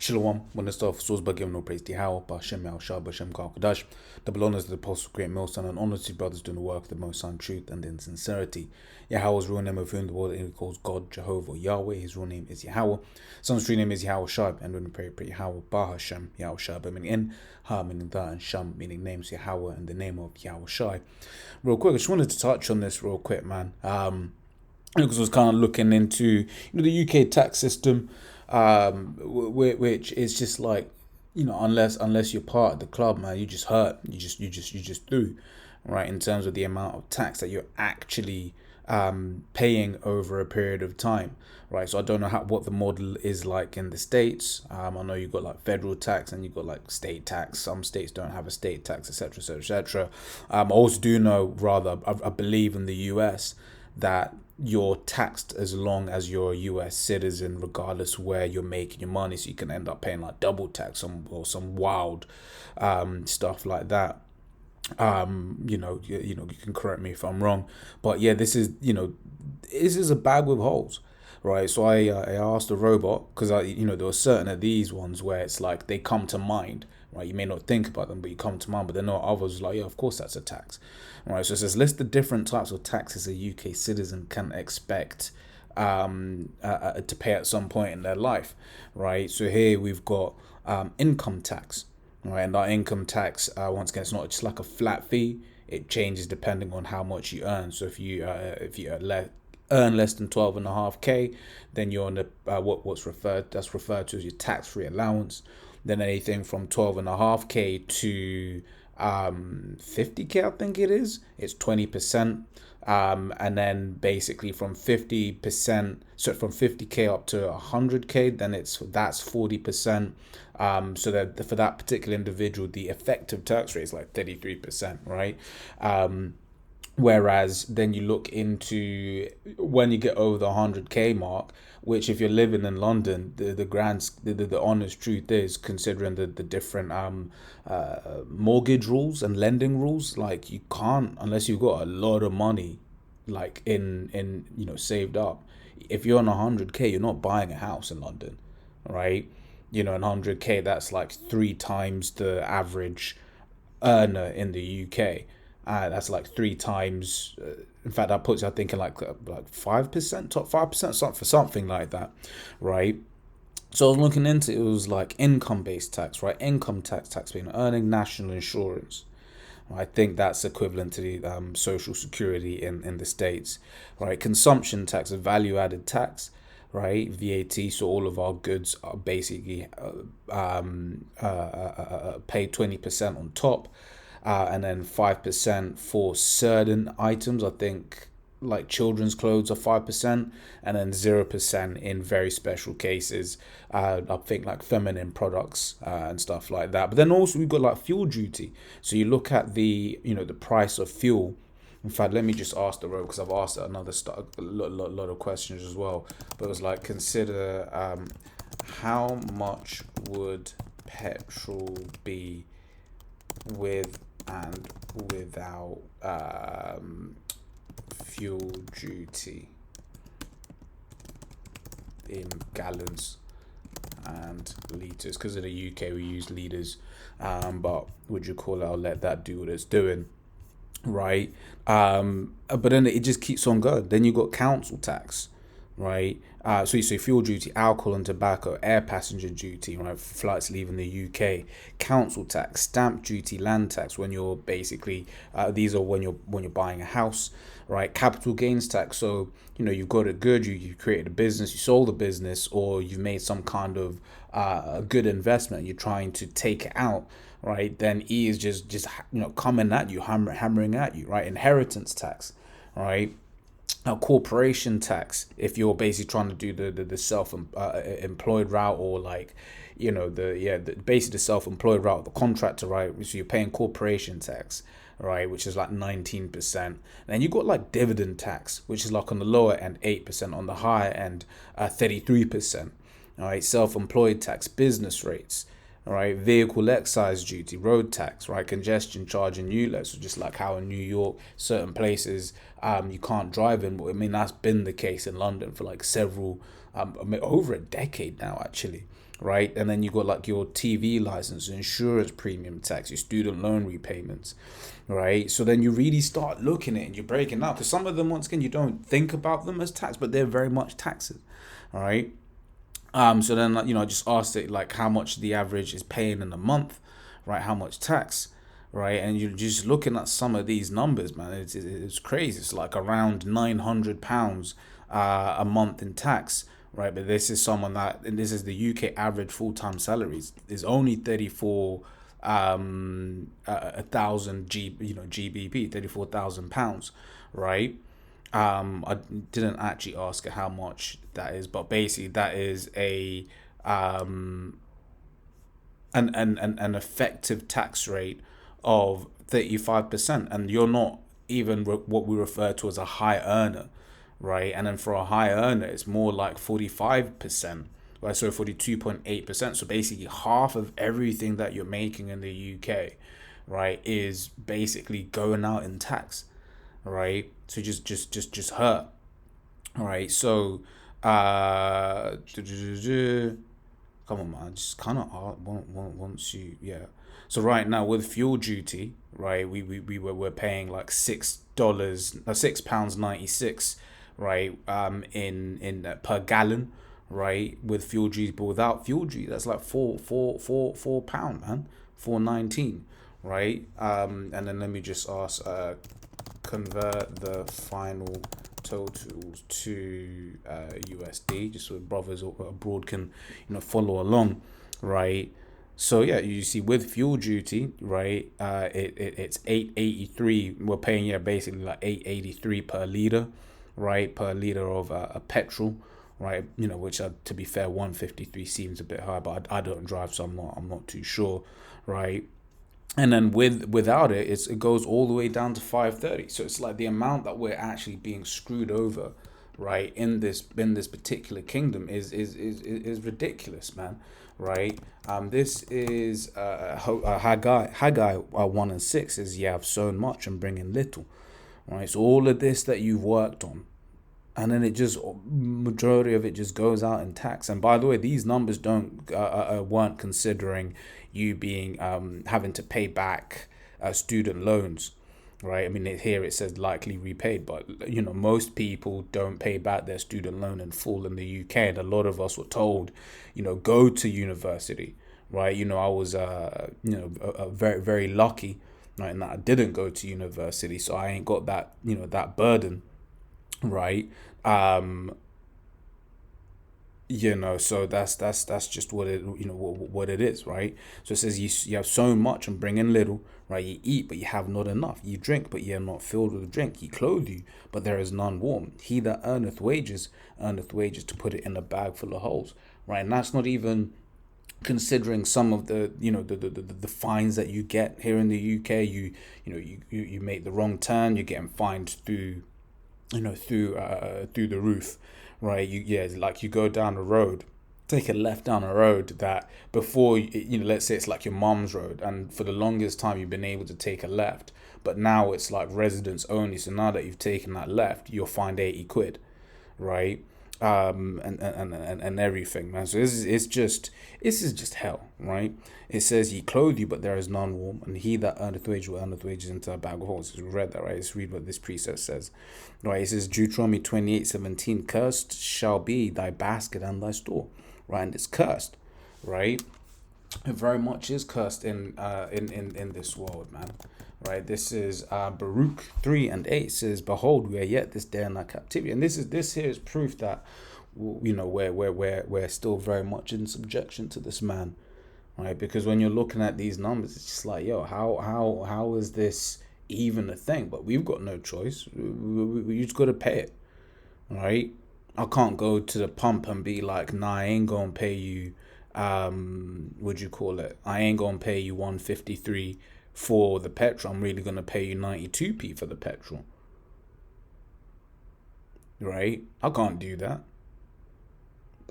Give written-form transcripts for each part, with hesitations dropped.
Shalom, when the stuff source by giving no praise to Yahweh, Bashem Yahushua, Bashem Kadash, double honors to the apostle, great millstone, and honors to brothers doing the work of the most High truth and in sincerity. Yahweh's real name of whom the world he calls God, Jehovah, or Yahweh. His real name is Yahweh. Son's true name is Yahweh Shai, and when we pray Yahweh, Bahashem, Yahweh Shai, meaning in, Ha meaning that, and Sham meaning names, Yahweh, and the name of Yahweh Shai. Real quick, I just wanted to touch on this real quick, man. Because I was kind of looking into the UK tax system, which is just like, unless you're part of the club, man, you just hurt, you just do, right? In terms of the amount of tax that you're actually paying over a period of time, right? So I don't know what the model is like in the States. I know you've got like federal tax and you've got like state tax. Some states don't have a state tax, etc., etc., etc. I also do know, I believe in the US that you're taxed as long as you're a US citizen, regardless where you're making your money. So you can end up paying like double tax or some wild stuff like that. You can correct me if I'm wrong, but yeah, this is a bag with holes, right? So I asked the robot, because there were certain of these ones where it's like they come to mind, right? You may not think about them, but you come to mind. But then there are others like, yeah, of course that's a tax, right? So it says list the different types of taxes a UK citizen can expect to pay at some point in their life, right? So here we've got income tax. Right, and our income tax, once again, it's not just like a flat fee. It changes depending on how much you earn. So if you earn less than 12.5K, then you're on the what's referred to as your tax-free allowance. Then anything from 12.5K to 50K, I think it's 20%. And then basically from 50%, so from 50K up to 100K, then that's 40%. So that for that particular individual, the effective tax rate is like 33%, right? Whereas then you look into when you get over the 100K mark, which if you're living in London, the honest truth is, considering the different mortgage rules and lending rules, like you can't, unless you've got a lot of money like in saved up. If you're on 100K, you're not buying a house in London, right? And 100K, that's like 3 times the average earner in the UK. That's like 3 times. In fact, that puts, I think, in like 5%, top 5%, for something like that, right? So I was looking into it. It was like income-based tax, right? Income tax being earning national insurance. I think that's equivalent to the social security in the States, right? Consumption tax, a value-added tax, right? VAT. So all of our goods are basically paid 20% on top. And then 5% for certain items. I think like children's clothes are 5%, and then 0% in very special cases. I think like feminine products and stuff like that. But then also we've got like fuel duty. So you look at the price of fuel. In fact, let me just ask the road, because I've asked a lot of questions as well. But it was like, consider how much would petrol be with and without fuel duty in gallons and litres. Because in the UK we use litres, but would you call it, I'll let that do what it's doing, right? But then it just keeps on going. Then you got council tax, right? So you say fuel duty, alcohol and tobacco, air passenger duty, right? Flights leaving the UK, council tax, stamp duty, land tax. When you're basically these are when you're buying a house, right? Capital gains tax. So you've got a good, you created a business, you sold a business, or you've made some kind of a good investment. You're trying to take it out, right? Then E is just coming at you, hammering at you, right? Inheritance tax, right? Now, corporation tax, if you're basically trying to do the self-employed route, or like, basically the self-employed route, the contractor, right? So you're paying corporation tax, right, which is like 19%. And then you got like dividend tax, which is like on the lower end 8%, on the higher end 33%. All right, self-employed tax, business rates, right? Vehicle excise duty, road tax, right? Congestion charge in ULEZ, so just like how in New York, certain places you can't drive in. I mean, that's been the case in London for like several, over a decade now, actually, right? And then you got like your TV license, insurance premium tax, your student loan repayments, right? So then you really start looking at it and you're breaking out, because some of them, once again, you don't think about them as tax, but they're very much taxes, all right? So then, like, I just asked it like how much the average is paying in a month, right? How much tax, right? And you're just looking at some of these numbers, man. It's crazy. It's like around £900 a month in tax, right? But this is someone that, and this is the UK average full-time salaries is only 34 a thousand GBP, £34,000, right? I didn't actually ask her how much that is, but basically that is a an effective tax rate of 35%, and you're not even what we refer to as a high earner, right? And then for a high earner, it's more like 45%, right? So 42.8%. So basically half of everything that you're making in the UK, right, is basically going out in tax, right? So just hurt. All right. So come on, man. Just kind of once you, yeah. So right now with fuel duty, right, we're paying like $6, £6.96, right, in per gallon, right, with fuel duty. But without fuel duty, that's like £4, man, 4.19, right. And then let me just ask, convert the final totals to USD, just so brothers abroad can follow along, right? So yeah, you see with fuel duty, right? It's 8.83. We're paying basically like 8.83 per liter, right? Per liter of a petrol, right? Which to be fair, 153 seems a bit high, but I don't drive, so I'm not too sure, right? And then without it, it goes all the way down to 530. So it's like the amount that we're actually being screwed over, right, in this particular kingdom is ridiculous, man, right? This is Haggai 1 and 6 is, you have sown much and bring in little, right? So all of this that you've worked on, and then it just, majority of it just goes out in tax. And by the way, these numbers don't weren't considering you being having to pay back student loans, right? I mean, here it says likely repaid, but most people don't pay back their student loan in full in the UK, and a lot of us were told, go to university, right? I was very, very lucky, right, in that I didn't go to university, so I ain't got that that burden, right? So that's just what it what it is, right? So it says you have so much and bring in little, right? You eat but you have not enough, you drink but ye are not filled with drink, he clothe you but there is none warm, he that earneth wages to put it in a bag full of holes, right? And that's not even considering some of the the fines that you get here in the UK. You make the wrong turn, you're getting fined through through the roof, right? Like you go down the road, take a left down a road that before, let's say it's like your mom's road, and for the longest time you've been able to take a left, but now it's like residents only. So now that you've taken that left, you'll find 80 quid, right? And everything, man. So this is just hell, right? It says, "He clothe you, but there is none warm, and he that earneth wages will earneth wages into a bag of holes." We read that, right? Let's read what this precept says, right? It says Deuteronomy 28:17, "Cursed shall be thy basket and thy store," right? And it's cursed, right? It very much is cursed in this world, man. Right, this is Baruch 3:8 says, "Behold, we are yet this day in our captivity," and this here is proof that we're still very much in subjection to this man, right? Because when you're looking at these numbers, it's just like, yo, how is this even a thing? But we've got no choice. We just got to pay it, right? I can't go to the pump and be like, nah, I ain't gonna pay you. What'd you call it? I ain't gonna pay you 153 for the petrol. I'm really gonna pay you 92p for the petrol, right? I can't do that.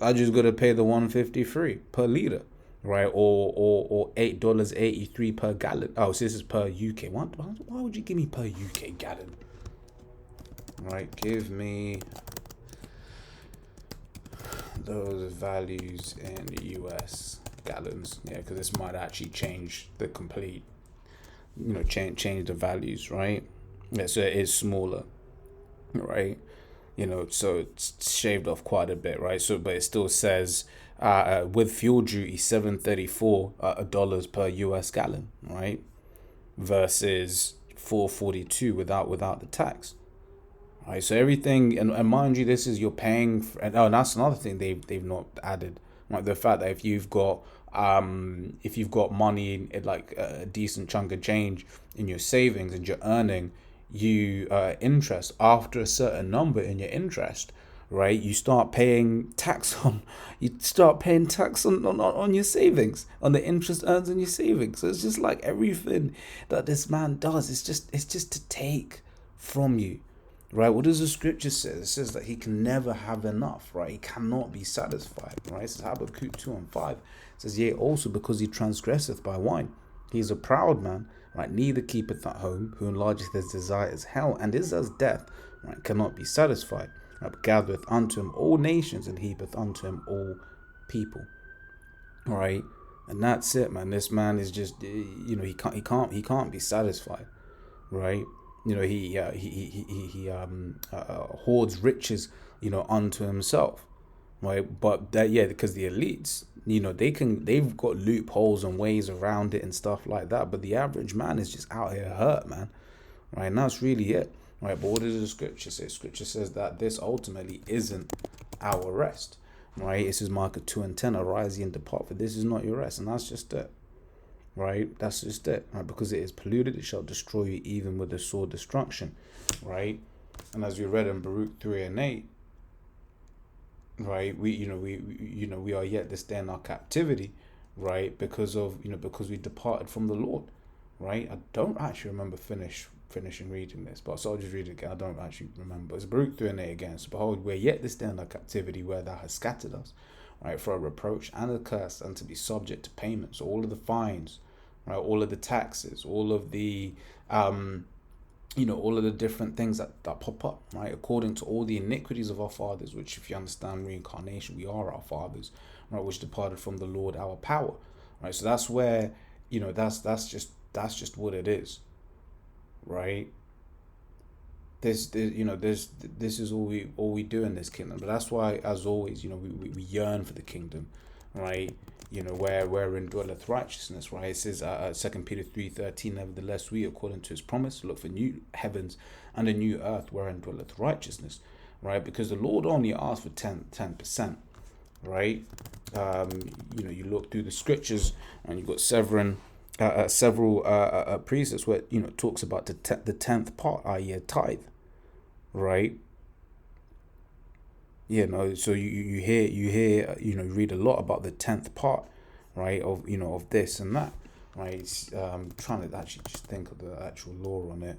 I just gotta pay the 153 per liter, right? Or $8.83 per gallon. Oh, so this is per UK. Why would you give me per UK gallon? Right, give me those values in US gallons. Yeah, because this might actually change the complete, change the values, right? Yeah, so it is smaller, right? So it's shaved off quite a bit, right? So, but it still says with fuel duty, $7.34 dollars per US gallon, right? Versus $4.42 without the tax. Right, so everything, and mind you, this is you're paying for, and that's another thing they've not added, like the fact that if you've got money in like a decent chunk of change in your savings and you're earning you interest after a certain number in your interest, right? You start paying tax on your savings, on the interest earned on your savings. So it's just like everything that this man does, it's just to take from you. Right, what does the scripture say? It says that he can never have enough, right? He cannot be satisfied, right? It says Habakkuk 2:5. It says, yea, also because he transgresseth by wine. He is a proud man, right? Neither keepeth at home, who enlargeth his desire as hell, and is as death, right? Cannot be satisfied, right? But gathereth unto him all nations, and heapeth unto him all people. All right, and that's it, man. This man is just, he can't be satisfied, right? He hoards riches, unto himself, right? But that, yeah, because the elites, they've got loopholes and ways around it and stuff like that. But the average man is just out here hurt, man, right? And that's really it, right? But what does the scripture say? Scripture says that this ultimately isn't our rest, right? It says Micah 2:10, arise ye and depart, for this is not your rest, and that's just it. Right, that's just it. Right, because it is polluted, it shall destroy you even with the sword destruction. Right, and as we read in Baruch 3:8, right, we are yet this day in our captivity, right, because we departed from the Lord. Right, I don't actually remember finishing reading this, but so I'll just read it again. I don't actually remember. It's Baruch 3:8 again. So behold, we're yet this day in our captivity, where thou hast scattered us, right, for a reproach and a curse, and to be subject to payment. So all of the fines, right, all of the taxes, all of the all of the different things that pop up, right, according to all the iniquities of our fathers, which, if you understand reincarnation, we are our fathers, right, which departed from the Lord our power, right? So that's where, that's just what it is, right? This is all we do in this kingdom. But that's why, as always, we yearn for the kingdom, right? Wherein dwelleth righteousness, right? It says 2 Peter 3:13, nevertheless we, according to his promise, look for new heavens and a new earth wherein dwelleth righteousness, right? Because the Lord only asked for 10%, right? You look through the scriptures and you've got several precepts where it talks about the 10th part, i.e. a tithe, right? So you hear read a lot about the 10th part, right, of this and that, right? Trying to actually just think of the actual law on it,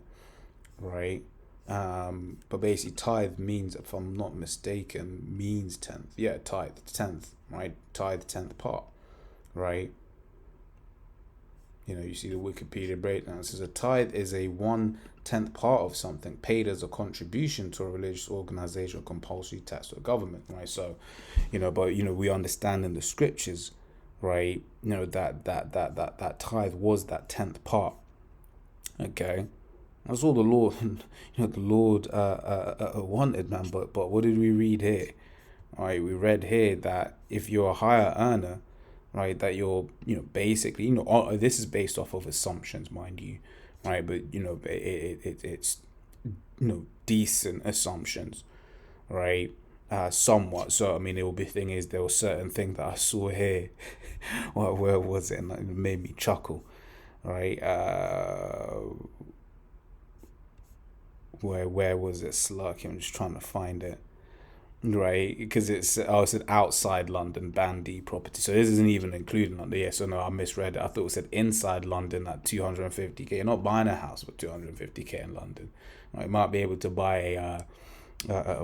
right? But basically tithe means, if I'm not mistaken, means 10th. Yeah, tithe 10th, right? Tithe 10th part, right? You see the Wikipedia breakdown. It says a tithe is a 1/10 part of something paid as a contribution to a religious organization or compulsory tax to a government, right? So, but we understand in the scriptures, right? That tithe was that 10th part. Okay, that's all the Lord, the Lord wanted, man. But what did we read here? All right, we read here that if you're a higher earner, right, that you're, basically, this is based off of assumptions, mind you, right, but it's decent assumptions, right, somewhat. So I mean, there was certain thing that I saw here. Where was it? And it made me chuckle, right? Where was it? Slurky. I'm just trying to find it. Right, because it said outside London bandy property, so this isn't even including London. Yeah, so no, I misread it. I thought it said inside London at 250k. You're not buying a house with 250k in London, right? You might be able to buy a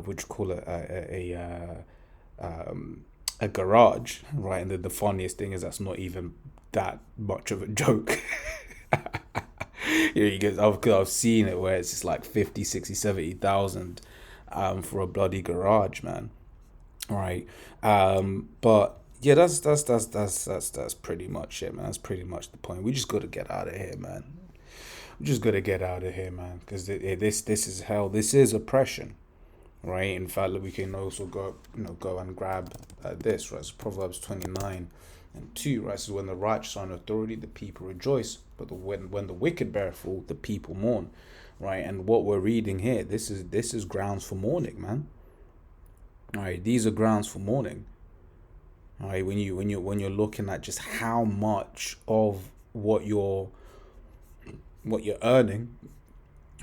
what you call it, a garage, right? And the funniest thing is that's not even that much of a joke. You know, because I've seen it where it's just like 50, 60, 70,000 for a bloody garage, man. Right. But yeah, that's pretty much it, man. That's pretty much the point. We just gotta get out of here, man. We just gotta get out of here, man. Because this is hell. This is oppression, right? In fact, we can also go and grab this, right? It's Proverbs 29:2, right? So when the righteous are in authority, the people rejoice, but when the wicked bear fall, the people mourn, right? And what we're reading here, this is grounds for mourning, man. All right, these are grounds for mourning. All right, when you're looking at just how much of what you're earning,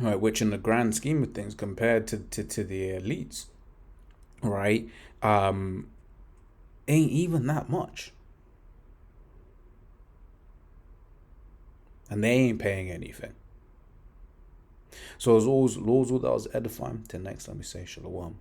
right, which in the grand scheme of things compared to the elites, right, ain't even that much, and they ain't paying anything. So as always, Lord's all that was edifying. Till next, let me say shalom.